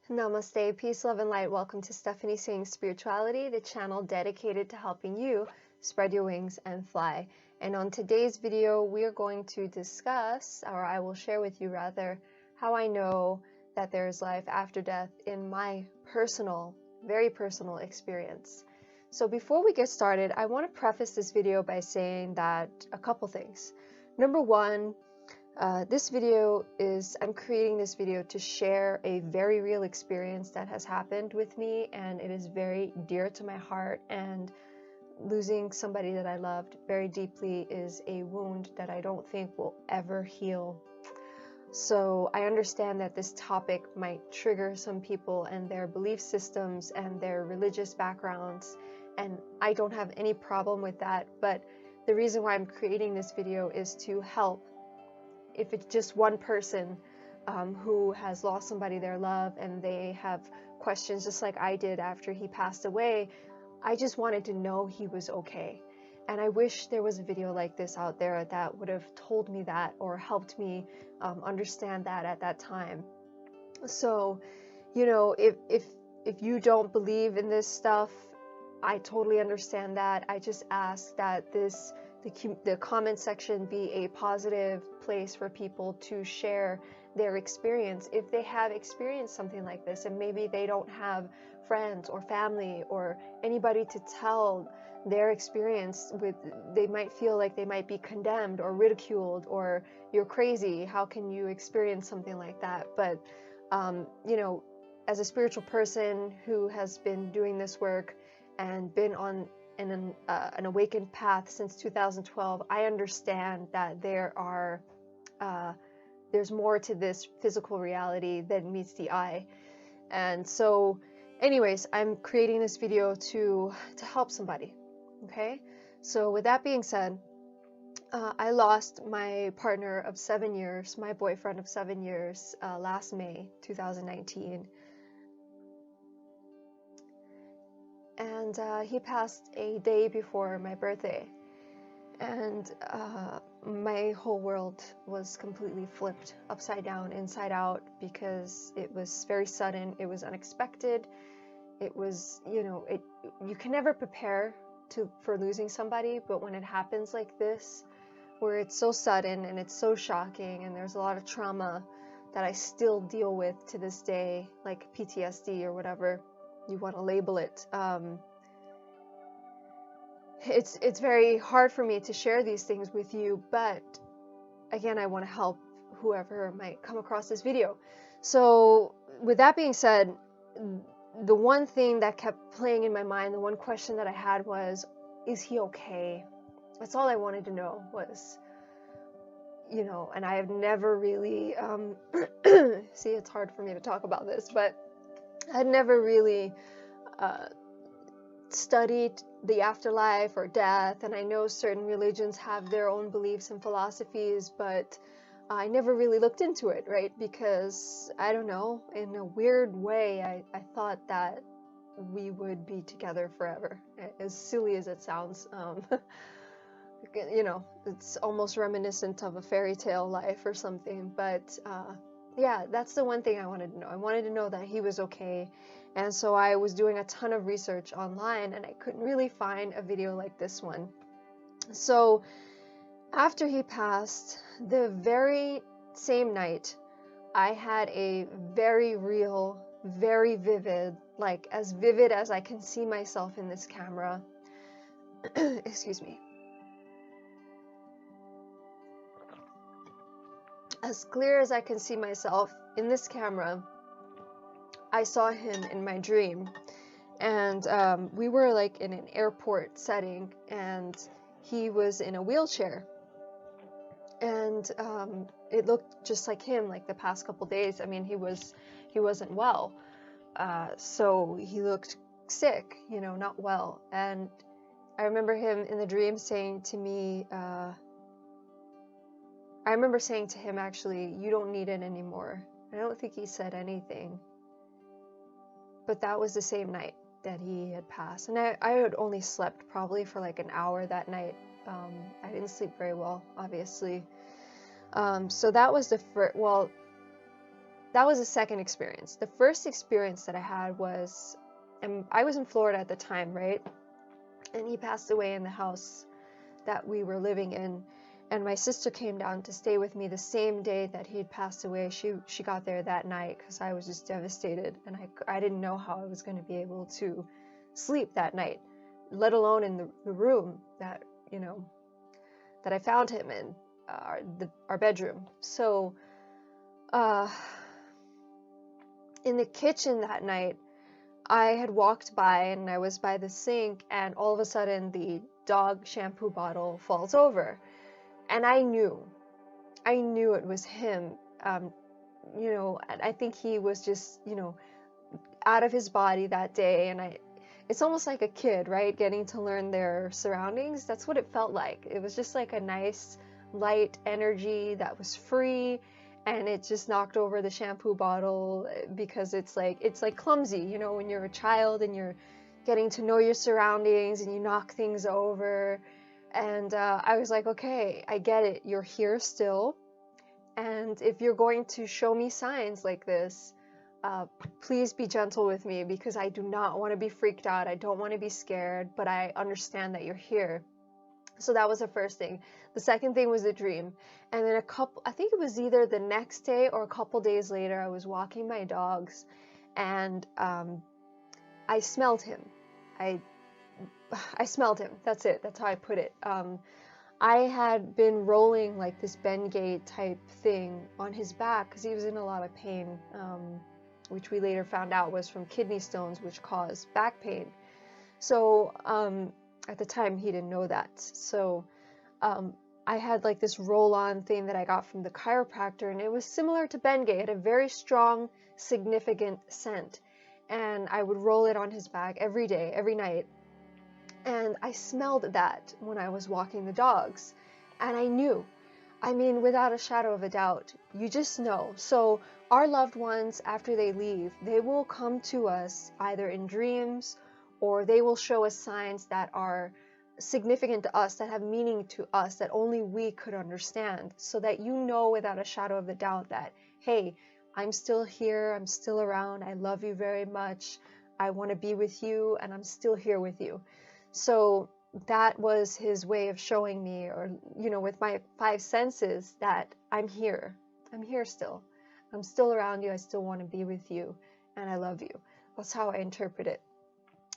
Namaste, peace, love, and light. Welcome to Singh's Spirituality, the channel dedicated to helping you spread your wings and fly. And on today's video, we are going to discuss, or I will share with you rather, how I know that there is life after death in my personal, very personal experience. So before we get started, I want to preface this video by saying that a couple things. Number one, I'm creating this video to share a very real experience that has happened with me, and it is very dear to my heart, and losing somebody that I loved very deeply is a wound that I don't think will ever heal. So I understand that this topic might trigger some people and their belief systems and their religious backgrounds, and I don't have any problem with that, but the reason why I'm creating this video is to help. If it's just one person who has lost somebody they love and they have questions just like I did after he passed away, I just wanted to know he was okay. And I wish there was a video like this out there that would have told me that or helped me understand that at that time. So, you know, if you don't believe in this stuff, I totally understand that. I just ask that the comment section be a positive place for people to share their experience if they have experienced something like this, and maybe they don't have friends or family or anybody to tell their experience with. They might feel like they might be condemned or ridiculed, or you're crazy, how can you experience something like that? But you know, as a spiritual person who has been doing this work and been on an awakened path since 2012, I understand that there's more to this physical reality than meets the eye. And so anyways, I'm creating this video to help somebody. Okay, so with that being said, I lost my partner of 7 years, my boyfriend of 7 years, last May 2019. And he passed a day before my birthday, and my whole world was completely flipped upside down, inside out, because it was very sudden, it was unexpected, it was, you know, you can never prepare for losing somebody, but when it happens like this, where it's so sudden and it's so shocking, and there's a lot of trauma that I still deal with to this day, like PTSD or whatever you want to label it. It's very hard for me to share these things with you, but again, I want to help whoever might come across this video. So with that being said, the one thing that kept playing in my mind, the one question that I had was, is he okay? That's all I wanted to know was, you know, and I have never really, see, it's hard for me to talk about this, but I had never really studied the afterlife or death, and I know certain religions have their own beliefs and philosophies, but I never really looked into it, right? Because, I don't know, in a weird way, I thought that we would be together forever, as silly as it sounds. You know, it's almost reminiscent of a fairy tale life or something, but yeah, that's the one thing I wanted to know. I wanted to know that he was okay. And so I was doing a ton of research online, and I couldn't really find a video like this one. So after he passed, the very same night, I had a very real, very vivid, like as vivid as I can see myself in this camera. Excuse me. As clear as I can see myself in this camera, I saw him in my dream, and we were like in an airport setting, and he was in a wheelchair, and it looked just like him, like the past couple days. I mean, he wasn't well, so he looked sick, you know, not well. And I remember him in the dream saying to me, I remember saying to him, actually, you don't need it anymore. I don't think he said anything. But that was the same night that he had passed. And I had only slept probably for like an hour that night. I didn't sleep very well, obviously. So that was the first, well, that was the second experience. The first experience that I had was, and I was in Florida at the time, right? And he passed away in the house that we were living in. And my sister came down to stay with me the same day that he had passed away. She got there that night because I was just devastated, and I didn't know how I was going to be able to sleep that night, let alone in the room that, you know, that I found him in, our bedroom. So in the kitchen that night, I had walked by and I was by the sink, and all of a sudden the dog shampoo bottle falls over. And I knew it was him. You know, I think he was just, you know, out of his body that day. And it's almost like a kid, right? Getting to learn their surroundings. That's what it felt like. It was just like a nice, light energy that was free. And it just knocked over the shampoo bottle because it's like clumsy, you know, when you're a child and you're getting to know your surroundings and you knock things over. And I was like, okay, I get it. You're here still. And if you're going to show me signs like this, please be gentle with me, because I do not want to be freaked out. I don't want to be scared, but I understand that you're here. So that was the first thing. The second thing was the dream. And then I think it was either the next day or a couple days later, I was walking my dogs and I smelled him. I smelled him. That's it. That's how I put it. I had been rolling like this Bengay type thing on his back because he was in a lot of pain, which we later found out was from kidney stones, which caused back pain. So at the time, he didn't know that. So I had like this roll-on thing that I got from the chiropractor, and it was similar to Bengay. It had a very strong, significant scent. And I would roll it on his back every day, every night. And I smelled that when I was walking the dogs. And I knew. I mean, without a shadow of a doubt, you just know. So our loved ones, after they leave, they will come to us either in dreams, or they will show us signs that are significant to us, that have meaning to us, that only we could understand. So that you know without a shadow of a doubt that, hey, I'm still here, I'm still around, I love you very much, I want to be with you, and I'm still here with you. So that was his way of showing me, or, you know, with my 5 senses, that I'm here still. I'm still around you, I still want to be with you, and I love you. That's how I interpret it.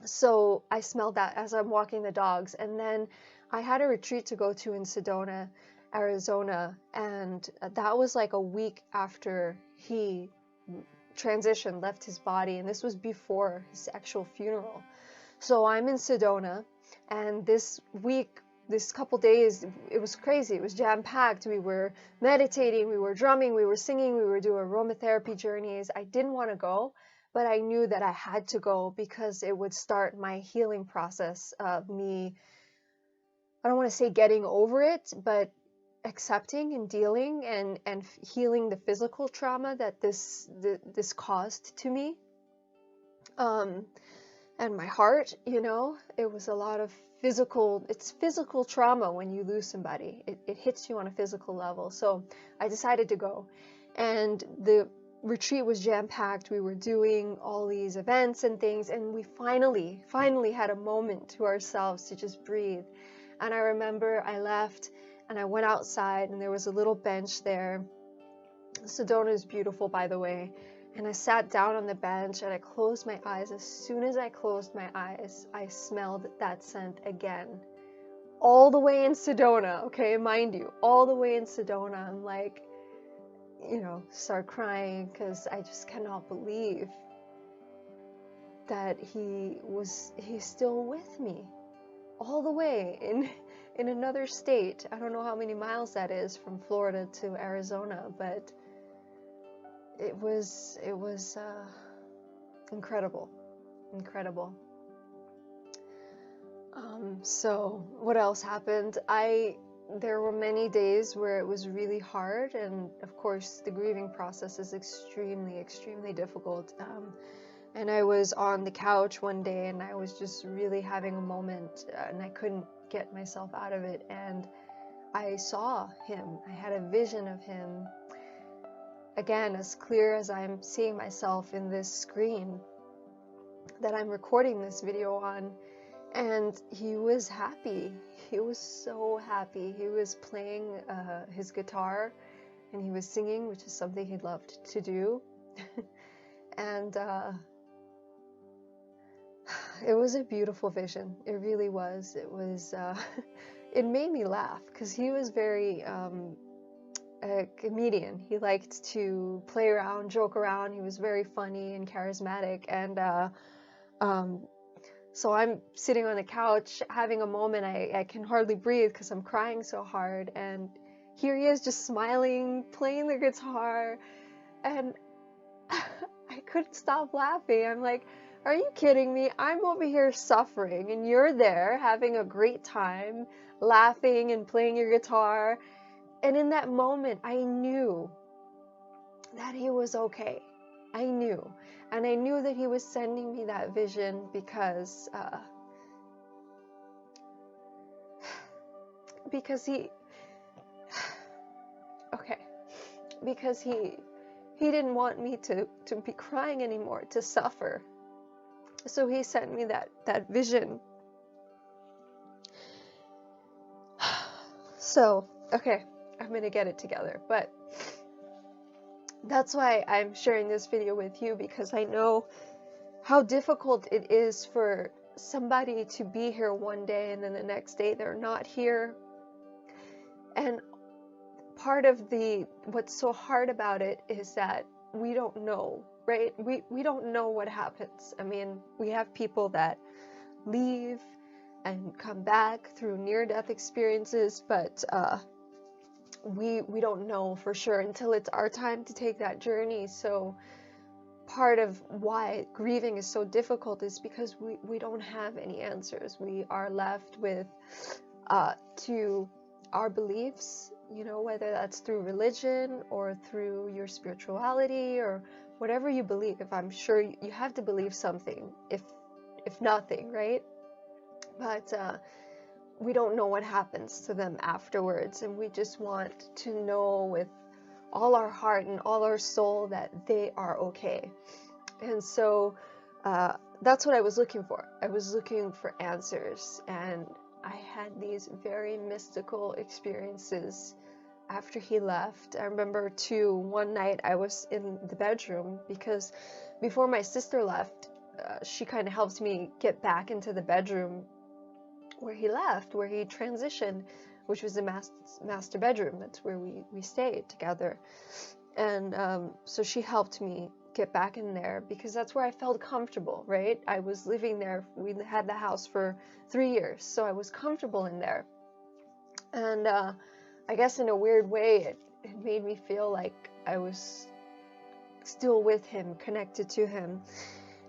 So I smelled that as I'm walking the dogs. And then I had a retreat to go to in Sedona, Arizona, and that was like a week after he transitioned, left his body, and this was before his actual funeral. So I'm in Sedona, and this week, this couple days, it was crazy. It was jam-packed. We were meditating, we were drumming, we were singing, we were doing aromatherapy journeys. I didn't want to go, but I knew that I had to go because it would start my healing process of me, I don't want to say getting over it, but accepting and dealing and healing the physical trauma that this caused to me. And my heart, you know, it was a lot of it's physical trauma when you lose somebody. It hits you on a physical level. So I decided to go. And the retreat was jam-packed. We were doing all these events and things, and we finally had a moment to ourselves to just breathe. And I remember I left and I went outside, and there was a little bench there. Sedona is beautiful, by the way. And I sat down on the bench and I closed my eyes. As soon as I closed my eyes, I smelled that scent again. All the way in Sedona, okay, mind you, all the way in Sedona. I'm like, you know, start crying because I just cannot believe that he's still with me. All the way in another state. I don't know how many miles that is from Florida to Arizona, but it was incredible. So what else happened? There were many days where it was really hard, and of course the grieving process is extremely difficult. And I was on the couch one day and I was just really having a moment, and I couldn't get myself out of it, and I saw him. I had a vision of him again, as clear as I'm seeing myself in this screen that I'm recording this video on. And he was happy. He was so happy. He was playing his guitar, and he was singing, which is something he loved to do. And it was a beautiful vision. It really was. It was, it made me laugh because he was very a comedian. He liked to play around, joke around. He was very funny and charismatic. And so I'm sitting on the couch having a moment. I can hardly breathe because I'm crying so hard. And here he is just smiling, playing the guitar. And I couldn't stop laughing. I'm like, are you kidding me? I'm over here suffering and you're there having a great time, laughing and playing your guitar. And in that moment, I knew that he was okay. I knew. And I knew that he was sending me that vision because he didn't want me to be crying anymore, to suffer. So he sent me that vision. So, okay, I'm gonna get it together. But that's why I'm sharing this video with you, because I know how difficult it is for somebody to be here one day and then the next day they're not here. And part of what's so hard about it is that we don't know, right? We don't know what happens. I mean, we have people that leave and come back through near-death experiences, but we don't know for sure until it's our time to take that journey. So part of why grieving is so difficult is because we don't have any answers. We are left with to our beliefs, you know, whether that's through religion or through your spirituality or whatever you believe. I'm sure you have to believe something, if nothing, right? But we don't know what happens to them afterwards, and we just want to know with all our heart and all our soul that they are okay. And so that's what I was looking for. I was looking for answers, and I had these very mystical experiences after he left. I remember too, one night I was in the bedroom, because before my sister left, she kind of helped me get back into the bedroom where he left, where he transitioned, which was the master bedroom. That's where we stayed together. And so she helped me get back in there, because that's where I felt comfortable, right? I was living there. We had the house for 3 years, so I was comfortable in there. And I guess in a weird way, it made me feel like I was still with him, connected to him.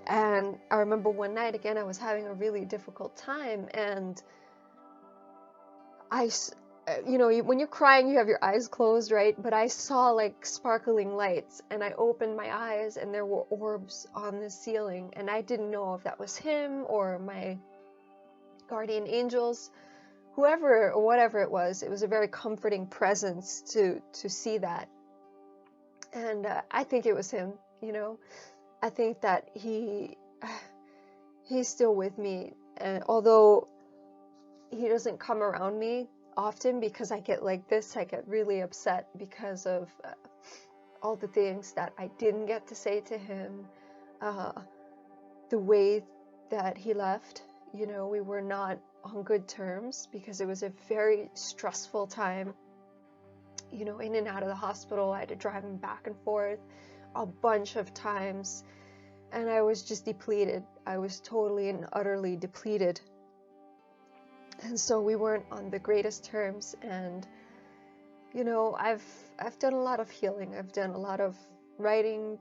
And I remember one night, again, I was having a really difficult time, and you know, when you're crying, you have your eyes closed, right? But I saw like sparkling lights, and I opened my eyes, and there were orbs on the ceiling, and I didn't know if that was him or my guardian angels, whoever or whatever it was. It was a very comforting presence to see that. And I think it was him, you know. I think that he's still with me, and although he doesn't come around me often, because I get like this, I get really upset because of all the things that I didn't get to say to him, the way that he left. You know, we were not on good terms, because it was a very stressful time, you know, in and out of the hospital. I had to drive him back and forth a bunch of times, and I was just depleted. I was totally and utterly depleted. And so we weren't on the greatest terms. And you know, I've done a lot of healing. I've done a lot of writing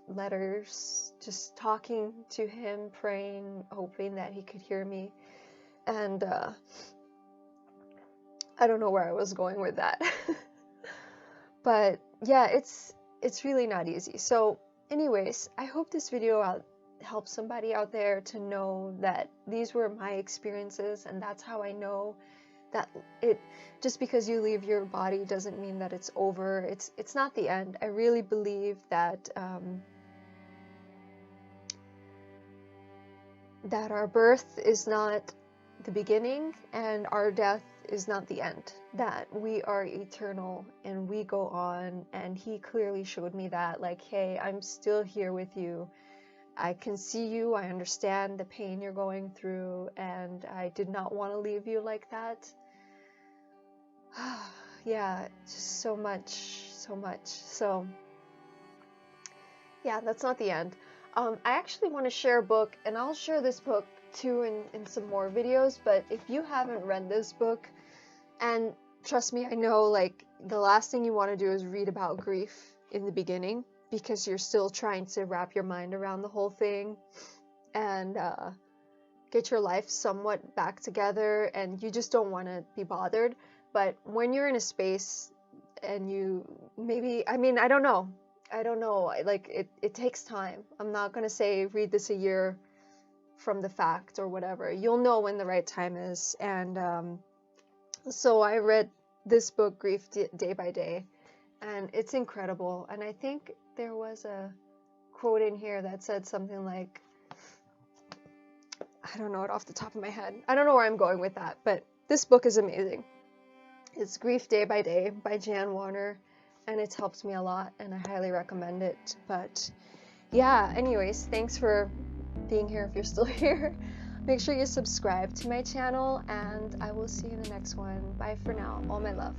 letters, just talking to him, praying, hoping that he could hear me. And I don't know where I was going with that. But yeah, it's really not easy. So anyways, I hope this video helps somebody out there to know that these were my experiences, and that's how I know that it just because you leave your body doesn't mean that it's over. It's not the end. I really believe that that our birth is not the beginning and our death is not the end, that we are eternal and we go on. And he clearly showed me that, like, hey, I'm still here with you. I can see you, I understand the pain you're going through, and I did not want to leave you like that. Yeah, just so much. So yeah, that's not the end. I actually want to share a book, and I'll share this book too in some more videos, but if you haven't read this book, and trust me, I know, like, the last thing you want to do is read about grief in the beginning, because you're still trying to wrap your mind around the whole thing and get your life somewhat back together, and you just don't want to be bothered. But when you're in a space and you maybe, I mean, I don't know, like, it takes time. I'm not going to say read this a year from the fact or whatever. You'll know when the right time is. And so I read this book, Grief Day by Day, and it's incredible. And I think there was a quote in here that said something like, I don't know it off the top of my head. I don't know where I'm going with that, but this book is amazing. It's Grief Day by Day by Jan Warner, and it's helped me a lot, and I highly recommend it. But yeah, anyways, thanks for being here if you're still here. Make sure you subscribe to my channel, and I will see you in the next one. Bye for now. All my love.